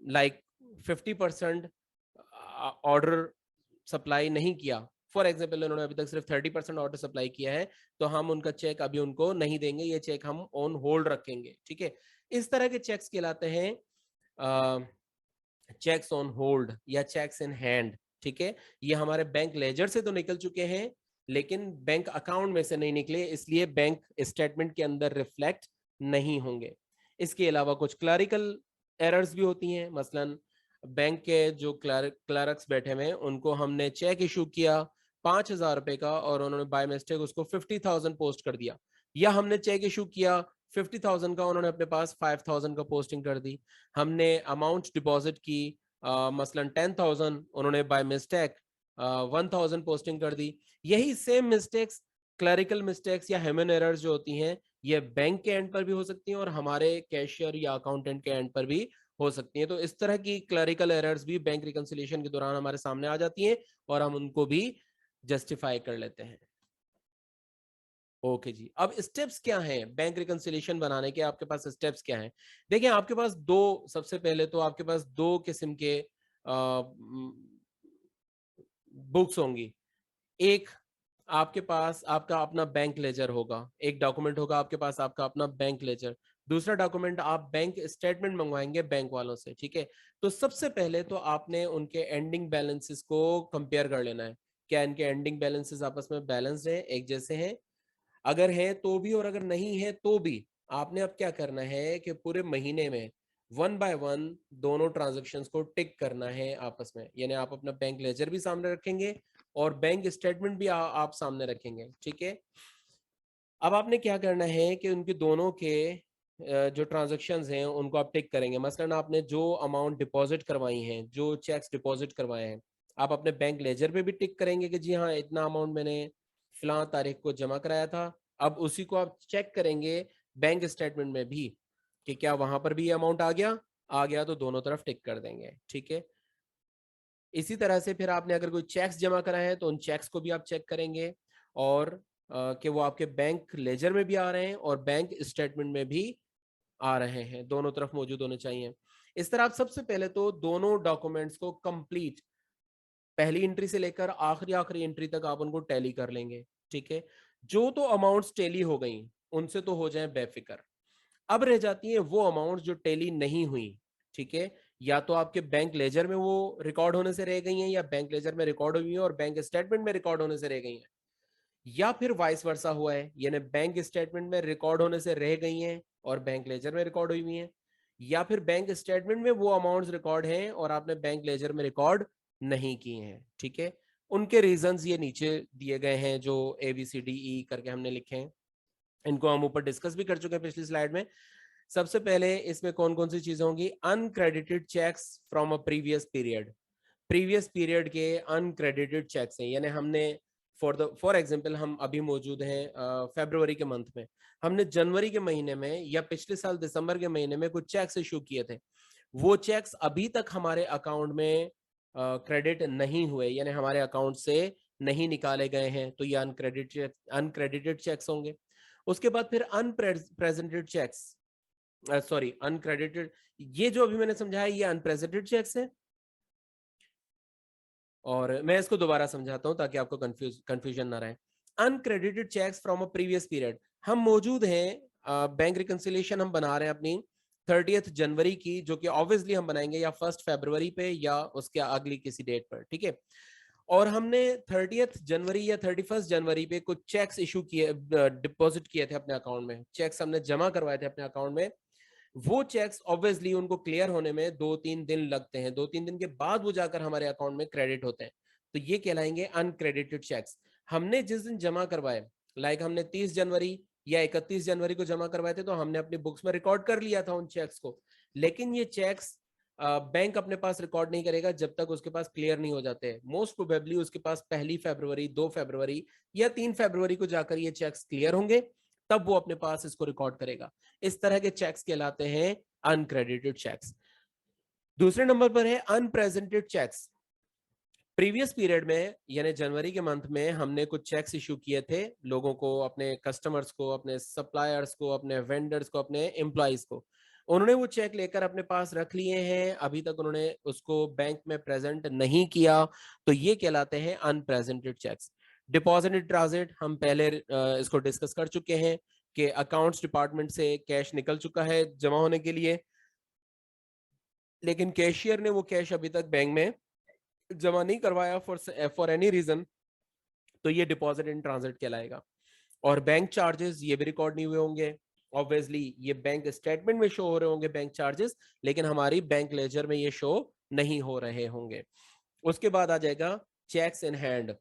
लाइक 50% ऑर्डर सप्लाई नहीं किया। फॉर एग्जाम्पल उन्होंने अभी तक सिर्फ 30% ऑर्डर सप्लाई किया है, तो हम उनका चेक अभी उनको नहीं देंगे, ये चेक हम ऑन होल्ड रखेंगे। ठीक है, इस तरह के चेक्स कहलाते हैं चेक्स ऑन होल्ड या चेक्स इन हैंड। ठीक है, ये हमारे बैंक लेजर से तो निकल चुके हैं लेकिन बैंक अकाउंट में से नहीं निकले, इसलिए बैंक स्टेटमेंट के अंदर रिफ्लेक्ट नहीं होंगे। इसके अलावा कुछ क्लरिकल एरर्स भी होती हैं। मसलन बैंक के जो क्लर्क्स बैठे हुए हैं उनको हमने चेक इशू किया 5,000 रुपए का और उन्होंने बाय मिस्टेक उसको 50,000 पोस्ट कर दिया, या हमने चेक इशू किया 50,000 का, उन्होंने अपने पास 5,000 का पोस्टिंग कर दी। हमने अमाउंट डिपॉजिट की मसलन 10,000, उन्होंने बाय मिस्टेक 1,000 पोस्टिंग कर दी। यही सेम मिस्टेक्स, क्लरिकल मिस्टेक्स या ह्यूमन एरर्स जो होती हैं, ये बैंक के एंड पर भी हो सकती हैं और हमारे कैशियर या अकाउंटेंट के एंड पर भी हो सकती हैं। तो इस तरह की क्लरिकल एरर्स भी बैंक रिकंसिलिएशन के दौरान हमारे सामने आ जाती हैं और हम उनको भी जस्टिफाई कर लेते हैं। ओके जी, अब स्टेप्स क्या हैं बैंक रिकंसिलिएशन बनाने के? आपके पास स्टेप्स क्या हैं? देखिए आपके पास दो, सबसे पहले तो आपके पास दो किस्म के बुक्स होंगी। एक, आपके पास आपका अपना बैंक लेजर होगा, एक डॉक्यूमेंट होगा आपके पास आपका अपना बैंक लेजर। दूसरा डॉक्यूमेंट आप बैंक स्टेटमेंट मंगवाएंगे बैंक वालों से, ठीक है। तो सबसे पहले तो आपने उनके एंडिंग बैलेंसेस को कंपेयर कर लेना है, क्या इनके एंडिंग बैलेंसेस आपस में बैलेंस्ड है, एक जैसे हैं, अगर है तो भी और अगर नहीं है तो भी आपने अब क्या करना है कि पूरे महीने में वन बाय वन दोनों ट्रांजेक्शन्स को टिक करना है आपस में, यानी आप अपना बैंक लेजर भी सामने रखेंगे और बैंक स्टेटमेंट भी आप सामने रखेंगे, ठीक है। अब आपने क्या करना है कि उनके दोनों के जो ट्रांजेक्शन्स हैं उनको आप टिक करेंगे। मसलन आपने जो अमाउंट डिपॉजिट करवाई हैं, जो चेक्स डिपॉजिट करवाए हैं, आप अपने बैंक लेजर पे भी टिक करेंगे कि जी हाँ, इतना अमाउंट मैंने फिलहाल तारीख को जमा कराया था। अब उसी को आप चेक करेंगे बैंक स्टेटमेंट में भी कि क्या वहां पर भी ये अमाउंट आ गया तो दोनों तरफ टिक कर देंगे, ठीक है। इसी तरह से फिर आपने अगर कोई चेक्स जमा करा है तो उन चेक्स को भी आप चेक करेंगे और कि वो आपके बैंक लेजर में भी आ रहे हैं और बैंक स्टेटमेंट में भी आ रहे हैं, दोनों तरफ मौजूद होने चाहिए। इस तरह आप सबसे पहले तो दोनों डॉक्यूमेंट्स को कंप्लीट, पहली एंट्री से लेकर आखिरी आखिरी एंट्री तक आप उनको टैली कर लेंगे, ठीक है। जो तो अमाउंट्स टैली हो गई उनसे तो हो जाए बेफिक्र। अब रह जाती है वो अमाउंट जो टैली नहीं हुई, ठीक है। या तो आपके बैंक लेजर में वो रिकॉर्ड होने से रह गई हैं, या बैंक लेजर में रिकॉर्ड हुई है और बैंक स्टेटमेंट में रिकॉर्ड होने से रह गई हैं, या फिर वाइस वर्सा हुआ है, यानी बैंक स्टेटमेंट में रिकॉर्ड होने से रह गई हैं और बैंक लेजर में रिकॉर्ड हुई हैं, या फिर बैंक स्टेटमेंट में वो अमाउंट्स रिकॉर्ड हैं और आपने बैंक लेजर में रिकॉर्ड नहीं किए हैं, ठीक है। उनके रीजंस ये नीचे दिए गए हैं जो ABCDE करके हमने लिखे हैं, इनको हम ऊपर डिस्कस भी कर चुके हैं पिछली स्लाइड में। सबसे पहले इसमें कौन कौन सी चीजें होंगी, uncredited cheques from a previous period, previous period के अनक्रेडिटेड चेक्स हैं, यानी हमने फॉर एग्जांपल हम अभी मौजूद हैं फरवरी के मंथ में, हमने जनवरी के महीने में या पिछले साल दिसंबर के महीने में कुछ चेक्स इशू किए थे, वो चेक्स अभी तक हमारे अकाउंट में क्रेडिट नहीं हुए, यानी हमारे अकाउंट से नहीं निकाले गए हैं, तो ये अनक्रेडिटेड चेक्स होंगे। उसके बाद फिर अनप्रेजेंटेड चेक्स, सॉरी अनक्रेडिटेड, ये जो अभी मैंने समझाया ये अनप्रेजेंटेड चेक्स है। और मैं इसको दोबारा समझाता हूं ताकि आपको कंफ्यूजन ना रहे। Uncredited cheques from a previous period, हम मौजूद हैं बैंक रिकंसिलिएशन हम बना रहे हैं अपनी 30th जनवरी की, जो कि ऑब्वियसली हम बनाएंगे या 1 फरवरी पे या उसके अगली किसी डेट पर, ठीक है। और हमने 30th जनवरी या 31st जनवरी पे कुछ चेक्स इशू किए, डिपॉजिट किए थे अपने अकाउंट में, चेक्स हमने जमा करवाए थे अपने अकाउंट में। वो चेक्स ऑब्वियसली उनको क्लियर होने में 2-3 दिन लगते हैं, 2-3 दिन के बाद वो जाकर हमारे अकाउंट में क्रेडिट होते हैं, तो ये कहलाएंगे अनक्रेडिटेड चेक्स। हमने जिस दिन जमा करवाए, लाइक हमने 30 जनवरी या 31 जनवरी को जमा करवाए थे, तो हमने अपनी बुक्स में रिकॉर्ड कर लिया था उन चेक्स को, लेकिन ये चेक्स बैंक अपने पास रिकॉर्ड नहीं करेगा जब तक उसके पास क्लियर नहीं हो जाते। मोस्ट प्रोबेबली उसके पास 1 फरवरी, 2 फरवरी या 3 फरवरी को जाकर ये चेक्स क्लियर होंगे, तब वो अपने पास इसको रिकॉर्ड करेगा। इस तरह के चेक्स कहलाते हैं अनक्रेडिटेड चेक्स। दूसरे नंबर पर है अनप्रेजेंटेड चेक्स। प्रीवियस पीरियड में यानी जनवरी के मंथ में हमने कुछ चेक्स इशू किए थे लोगों को, अपने कस्टमर्स को, अपने सप्लायर्स को, अपने वेंडर्स को, अपने एम्प्लॉइज को। उन्होंने वो चेक लेकर अपने पास रख लिए हैं, अभी तक उन्होंने उसको बैंक में प्रेजेंट नहीं किया, तो ये कहलाते हैं अनप्रेजेंटेड चेक्स। डिपॉजिट डिपॉजिट हम पहले इसको डिस्कस कर चुके हैं कि अकाउंट्स डिपार्टमेंट से कैश निकल चुका है जमा होने के लिए, लेकिन कैशियर ने वो कैश अभी तक बैंक में जमा नहीं करवाया फॉर एनी रीजन, तो ये डिपॉजिट इन ट्रांजिट कहलाएगा। और बैंक चार्जेस ये भी रिकॉर्ड नहीं हुए होंगे, ऑब्वियसली ये बैंक स्टेटमेंट में शो हो रहे होंगे बैंक चार्जेस, लेकिन हमारी बैंक लेजर में ये शो नहीं हो रहे होंगे। उसके बाद आ जाएगा चेक्स इन हैंड,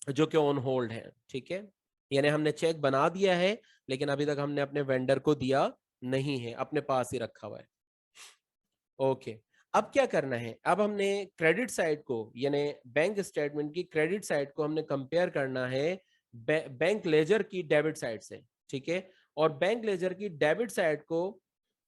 जो कि ऑन होल्ड है, ठीक है। यानी हमने चेक बना दिया है लेकिन अभी तक हमने अपने वेंडर को दिया नहीं है, अपने पास ही रखा हुआ है। ओके, अब क्या करना है, अब हमने क्रेडिट साइड को यानी बैंक स्टेटमेंट की क्रेडिट साइड को हमने कंपेयर करना है बैंक लेजर की डेबिट साइड से, ठीक है। और बैंक लेजर की डेबिट साइड को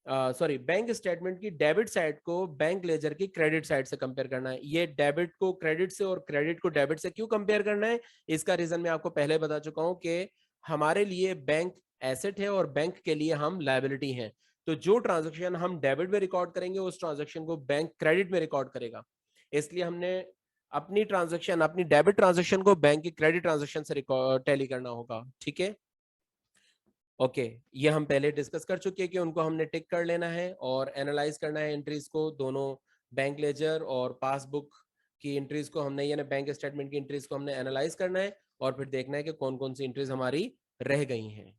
सॉरी बैंक स्टेटमेंट की डेबिट साइड को बैंक लेजर की क्रेडिट साइड से कंपेयर करना है। ये डेबिट को क्रेडिट से और क्रेडिट को डेबिट से क्यों कंपेयर करना है, इसका रीजन मैं आपको पहले बता चुका हूं कि हमारे लिए बैंक एसेट है और बैंक के लिए हम लायबिलिटी हैं। तो जो ट्रांजेक्शन हम डेबिट में रिकॉर्ड करेंगे उस ट्रांजेक्शन को बैंक क्रेडिट में रिकॉर्ड करेगा, इसलिए हमने अपनी ट्रांजेक्शन, अपनी डेबिट ट्रांजेक्शन को बैंक की क्रेडिट ट्रांजेक्शन से टैली करना होगा, ठीक है। ओके, ये हम पहले डिस्कस कर चुके हैं कि उनको हमने टिक कर लेना है और एनालाइज करना है एंट्रीज को, दोनों बैंक लेजर और पासबुक की एंट्रीज को हमने, यानी बैंक स्टेटमेंट की एंट्रीज को हमने एनालाइज करना है और फिर देखना है कि कौन कौन सी एंट्रीज हमारी रह गई हैं।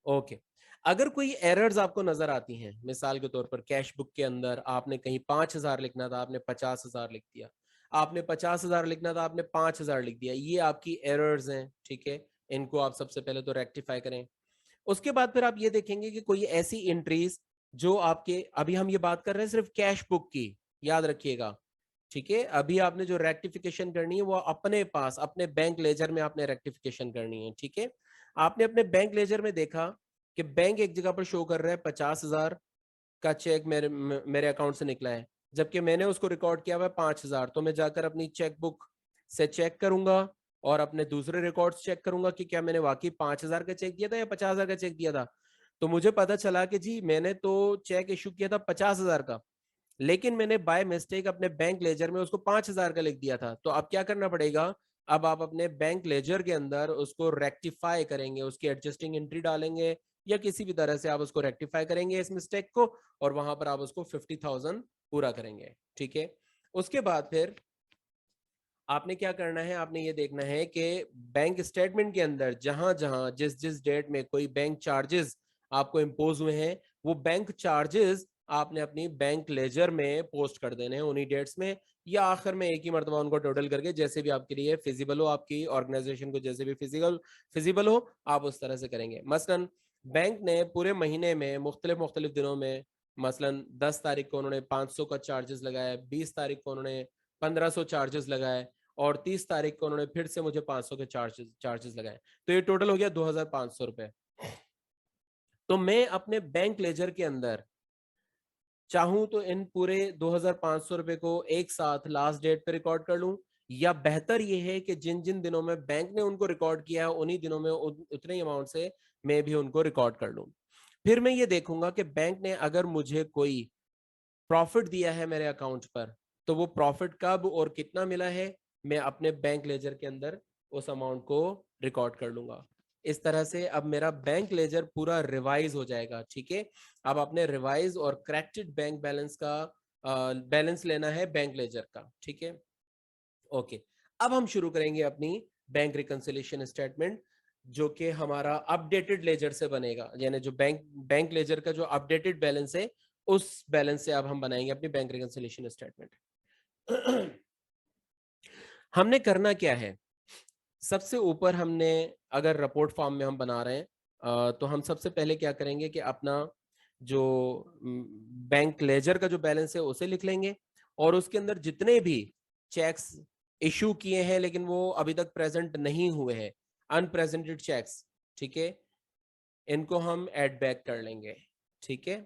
ओके, अगर कोई एरर्स आपको नजर आती हैं, मिसाल के तौर पर कैश बुक के अंदर आपने कहीं 5,000 लिखना था, आपने 50,000 लिख दिया, आपने 50,000 लिखना था, आपने 5,000 लिख दिया, ये आपकी एरर्स हैं, ठीक है। इनको आप सबसे पहले तो रेक्टिफाई करें। उसके बाद फिर आप ये देखेंगे कि कोई ऐसी एंट्रीज जो आपके, अभी हम ये बात कर रहे हैं सिर्फ कैश बुक की, याद रखिएगा, ठीक है। अभी आपने जो रेक्टिफिकेशन करनी है वो अपने पास अपने बैंक लेजर में आपने रेक्टिफिकेशन करनी है, ठीक है। आपने अपने बैंक लेजर में देखा कि बैंक एक जगह पर शो कर रहा है 50,000 का चेक मेरे अकाउंट से निकला है, जबकि मैंने उसको रिकॉर्ड किया हुआ है 5,000। तो मैं जाकर अपनी चेक बुक से चेक करूंगा और अपने दूसरे रिकॉर्ड्स चेक करूंगा कि क्या मैंने वाकई 5,000 का चेक दिया था या 50,000 का चेक दिया था। तो मुझे पता चला कि जी मैंने तो चेक इशू किया था 50,000 का, लेकिन मैंने बाय मिस्टेक अपने बैंक लेजर में उसको 5,000 का लिख दिया था। तो अब क्या करना पड़ेगा, अब आप अपने बैंक लेजर के अंदर उसको रेक्टिफाई करेंगे, उसकी एडजस्टिंग एंट्री डालेंगे या किसी भी तरह से आप उसको रेक्टिफाई करेंगे इस मिस्टेक को, और वहां पर आप उसको 50,000 पूरा करेंगे, ठीक है। उसके बाद फिर आपने क्या करना है, आपने ये देखना है कि बैंक स्टेटमेंट के अंदर जहां जहां जिस जिस डेट में कोई बैंक चार्जेस आपको इम्पोज हुए हैं, वो बैंक चार्जेस आपने अपनी बैंक लेजर में पोस्ट कर देने हैं उन्हीं डेट्स में, या आखिर में एक ही मरतबा उनको टोटल करके, जैसे भी आपके लिए फिजिबल हो, आपकी ऑर्गेनाइजेशन को जैसे भी फिजिबल हो आप उस तरह से करेंगे। मसलन बैंक ने पूरे महीने में मुख्तलिफ मुख्तलिफ दिनों में, मसलन 10 तारीख को उन्होंने 500 का चार्जेस लगाया, 20 तारीख को उन्होंने 1500 चार्जेस लगाए और 30 तारीख को उन्होंने फिर से मुझे 500 के चार्जेस लगाए, तो ये टोटल हो गया 2,500 रुपए। तो मैं अपने बैंक लेजर के अंदर चाहूं तो इन पूरे 2,500 रुपए को एक साथ लास्ट डेट पे रिकॉर्ड कर लूं, या बेहतर ये है कि जिन जिन दिनों में बैंक ने उनको रिकॉर्ड किया है उन्हीं दिनों में उतने ही अमाउंट से मैं भी उनको रिकॉर्ड कर लूं। फिर मैं ये देखूंगा कि बैंक ने अगर मुझे कोई प्रॉफिट दिया है मेरे अकाउंट पर, तो वो प्रॉफिट कब और कितना मिला है मैं अपने बैंक लेजर के अंदर उस अमाउंट को रिकॉर्ड कर लूंगा। इस तरह से अब मेरा बैंक लेजर पूरा रिवाइज हो जाएगा, ठीक है। अब आपने रिवाइज और करेक्टेड बैंक बैलेंस का बैलेंस लेना है बैंक लेजर का, ठीक है। ओके, अब हम शुरू करेंगे अपनी बैंक रिकंसिलिएशन स्टेटमेंट, जो कि हमारा अपडेटेड लेजर से बनेगा, यानी जो बैंक बैंक लेजर का जो अपडेटेड बैलेंस है उस बैलेंस से अब हम बनाएंगे अपनी बैंक रिकंसिलिएशन स्टेटमेंट। हमने करना क्या है, सबसे ऊपर हमने, अगर रिपोर्ट फॉर्म में हम बना रहे हैं तो हम सबसे पहले क्या करेंगे कि अपना जो बैंक लेजर का जो बैलेंस है उसे लिख लेंगे, और उसके अंदर जितने भी चेक्स इशू किए हैं लेकिन वो अभी तक प्रेजेंट नहीं हुए हैं, अनप्रेजेंटेड चेक्स, ठीक है, इनको हम ऐड बैक कर लेंगे, ठीक है।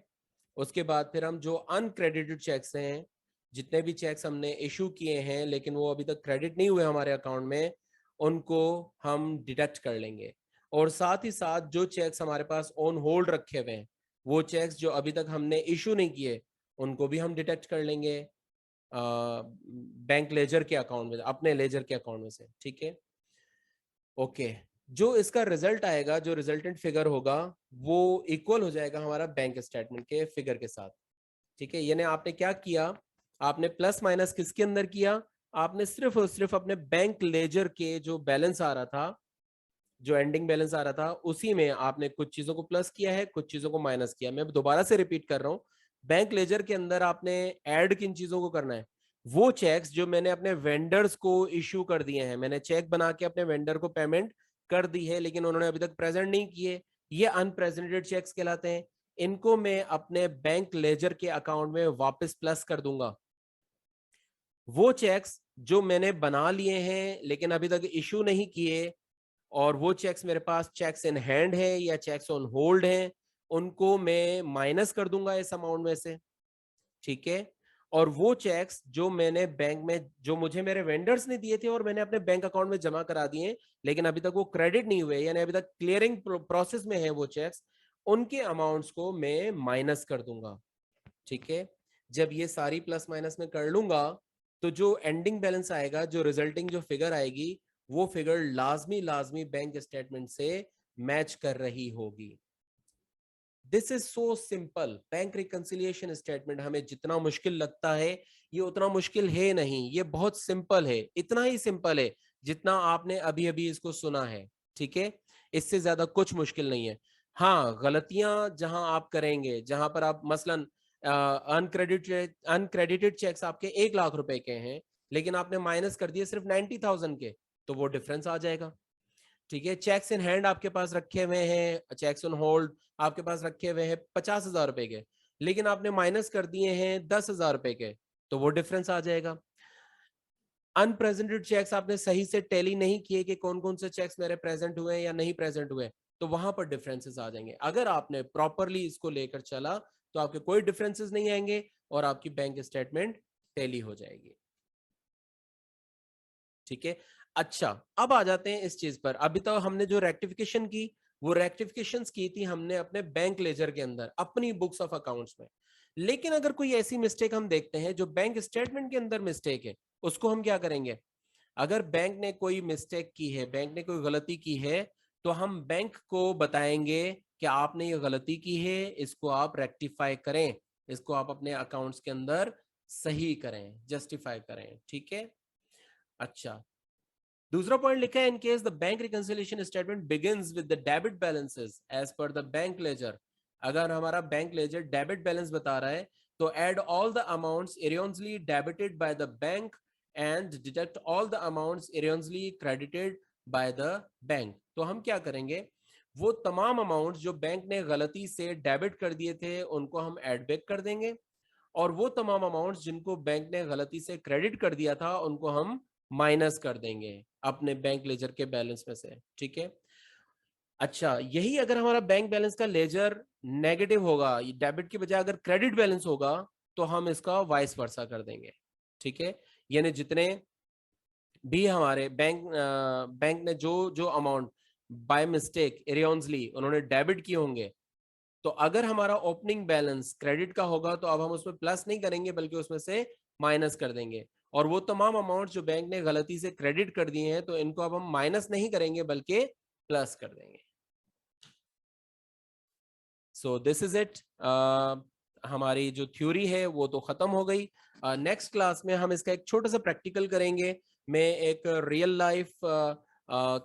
उसके बाद फिर हम जो अनक्रेडिटेड चेक्स हैं, जितने भी चेक्स हमने इशू किए हैं लेकिन वो अभी तक क्रेडिट नहीं हुए हमारे अकाउंट में, उनको हम डिडक्ट कर लेंगे। और साथ ही साथ जो चेक्स हमारे पास ऑन होल्ड रखे हुए हैं, वो चेक्स जो अभी तक हमने इशू नहीं किए, उनको भी हम डिडक्ट कर लेंगे बैंक लेजर के अकाउंट में, अपने लेजर के अकाउंट में से, ठीक है। ओके, जो इसका रिजल्ट आएगा, जो रिजल्टेंट फिगर होगा, वो इक्वल हो जाएगा हमारा बैंक स्टेटमेंट के फिगर के साथ, ठीक है। यानी आपने क्या किया, आपने प्लस माइनस किसके अंदर किया, आपने सिर्फ और सिर्फ अपने बैंक लेजर के जो बैलेंस आ रहा था, जो एंडिंग बैलेंस आ रहा था, उसी में आपने कुछ चीजों को प्लस किया है, कुछ चीजों को माइनस किया। मैं दोबारा से रिपीट कर रहा हूं, बैंक लेजर के अंदर आपने ऐड किन चीजों को करना है, वो चेक्स जो मैंने अपने वेंडर्स को इश्यू कर दिए हैं, मैंने चेक बना के अपने वेंडर को पेमेंट कर दी है लेकिन उन्होंने अभी तक प्रेजेंट नहीं किए, ये अनप्रेजेंटेड चेक्स कहलाते हैं। इनको मैं अपने बैंक लेजर के अकाउंट में वापस प्लस कर दूंगा। वो चेक्स जो मैंने बना लिए हैं लेकिन अभी तक इशू नहीं किए, और वो चेक्स मेरे पास चेक्स इन हैंड है या चेक्स ऑन होल्ड हैं, उनको मैं माइनस कर दूंगा इस अमाउंट में से, ठीक है। और वो चेक्स जो मैंने बैंक में, जो मुझे मेरे वेंडर्स ने दिए थे और मैंने अपने बैंक अकाउंट में जमा करा दिए लेकिन अभी तक वो क्रेडिट नहीं हुए, यानी अभी तक क्लियरिंग प्रोसेस में है वो चेक्स, उनके अमाउंट्स को मैं माइनस कर दूंगा, ठीक है। जब ये सारी प्लस माइनस में कर लूंगा तो जो एंडिंग बैलेंस आएगा, जो रिजल्टिंग जो फिगर आएगी, वो फिगर लाजमी लाजमी बैंक स्टेटमेंट से मैच कर रही होगी। This is so simple. Bank reconciliation statement हमें जितना मुश्किल लगता है ये उतना मुश्किल है नहीं, ये बहुत सिंपल है, इतना ही सिंपल है जितना आपने अभी अभी इसको सुना है। ठीक है, इससे ज्यादा कुछ मुश्किल नहीं है। हाँ, गलतियां जहां आप करेंगे, जहां पर आप मसलन अनक्रेडिटेड चेक्स आपके 1 लाख रुपए के हैं लेकिन आपने माइनस कर दिए सिर्फ 90,000 के, तो वो डिफरेंस आ जाएगा। ठीक है, चेक्स इन हैंड आपके पास रखे हुए हैं, चेक्स ऑन होल्ड आपके पास रखे हुए हैं 50,000 रुपए के, लेकिन आपने माइनस कर दिए हैं 10,000 रुपए के, तो वो डिफरेंस आ जाएगा। अनप्रेजेंटेड चेक्स आपने सही से टैली नहीं किए कि कौन कौन से चेक्स मेरे प्रेजेंट हुए हैं या नहीं प्रेजेंट हुए, तो वहां पर डिफरेंसेस आ जाएंगे। अगर आपने प्रॉपरली इसको लेकर चला तो आपके कोई डिफरेंसेस नहीं आएंगे और आपकी बैंक स्टेटमेंट टैली हो जाएगी। ठीक है, अच्छा अब आ जाते हैं इस चीज पर। अभी तो हमने जो रेक्टिफिकेशन की, वो रेक्टिफिकेशंस की थी हमने अपने बैंक लेजर के अंदर, अपनी बुक्स ऑफ अकाउंट्स में। लेकिन अगर कोई ऐसी मिस्टेक हम देखते हैं जो बैंक स्टेटमेंट के अंदर मिस्टेक है, उसको हम क्या करेंगे? अगर बैंक ने कोई मिस्टेक की है, बैंक ने कोई गलती की है, तो हम बैंक को बताएंगे कि आपने ये गलती की है, इसको आप रेक्टिफाई करें, इसको आप अपने अकाउंट्स के अंदर सही करें, जस्टिफाई करें। ठीक है, अच्छा दूसरा पॉइंट लिखा है, in case the bank reconciliation statement begins with the debit balances as per the bank ledger. अगर हमारा बैंक लेजर डेबिट बैलेंस बता रहा है तो add all the amounts erroneously debited by the bank and deduct all the amounts erroneously credited by the bank. तो हम क्या करेंगे, वो तमाम अमाउंट्स जो बैंक ने गलती से डेबिट कर दिए थे उनको हम एड बैक कर देंगे, और वो तमाम अमाउंट्स जिनको बैंक ने गलती से क्रेडिट कर दिया था उनको हम माइनस कर देंगे अपने बैंक लेजर के बैलेंस में से। ठीक है, अच्छा यही अगर हमारा बैंक बैलेंस का लेजर नेगेटिव होगा, डेबिट की बजाय अगर क्रेडिट बैलेंस होगा, तो हम इसका वाइस वर्सा कर देंगे। ठीक है, यानी जितने भी हमारे बैंक ने जो जो अमाउंट बाय मिस्टेक एरियंसली उन्होंने डेबिट किए होंगे, तो अगर हमारा ओपनिंग बैलेंस क्रेडिट का होगा तो अब हम उसमें प्लस नहीं करेंगे बल्कि उसमें से माइनस कर देंगे, और वो तमाम अमाउंट जो बैंक ने गलती से क्रेडिट कर दिए हैं तो इनको अब हम माइनस नहीं करेंगे बल्कि प्लस कर देंगे। So this is it. हमारी जो थ्योरी है वो तो खत्म हो गई। नेक्स्ट क्लास में हम इसका एक छोटा सा प्रैक्टिकल करेंगे। मैं एक रियल लाइफ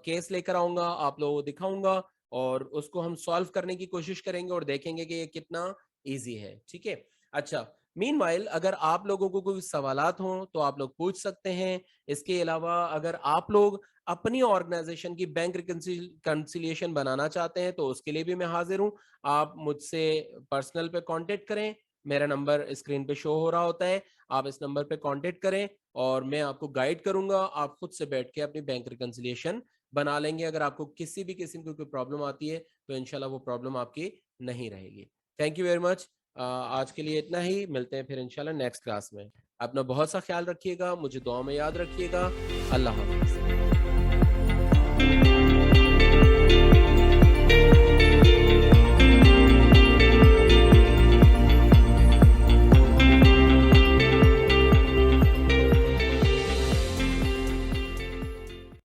केस लेकर आऊंगा, आप लोगों को दिखाऊंगा और उसको हम सॉल्व करने की कोशिश करेंगे और देखेंगे कि ये कितना इजी है। ठीक है, अच्छा मीनवाइल अगर आप लोगों को कोई सवालात हों तो आप लोग पूछ सकते हैं। इसके अलावा अगर आप लोग अपनी ऑर्गेनाइजेशन की बैंक रिकंसिलिएशन बनाना चाहते हैं तो उसके लिए भी मैं हाजिर हूं। आप मुझसे पर्सनल पे कांटेक्ट करें, मेरा नंबर स्क्रीन पे शो हो रहा होता है, आप इस नंबर पे कांटेक्ट करें और मैं आपको गाइड करूंगा। आप खुद से बैठ के अपनी बैंक रिकंसिलिएशन बना लेंगे। अगर आपको किसी भी किस्म की कोई प्रॉब्लम आती है तो इंशाल्लाह वो प्रॉब्लम आपकी नहीं रहेगी। Thank you very much. आज के लिए इतना ही, मिलते हैं फिर इंशाल्लाह नेक्स्ट क्लास में। अपना बहुत सा ख्याल रखिएगा, मुझे दुआ में याद रखिएगा। अल्लाह हाफिज।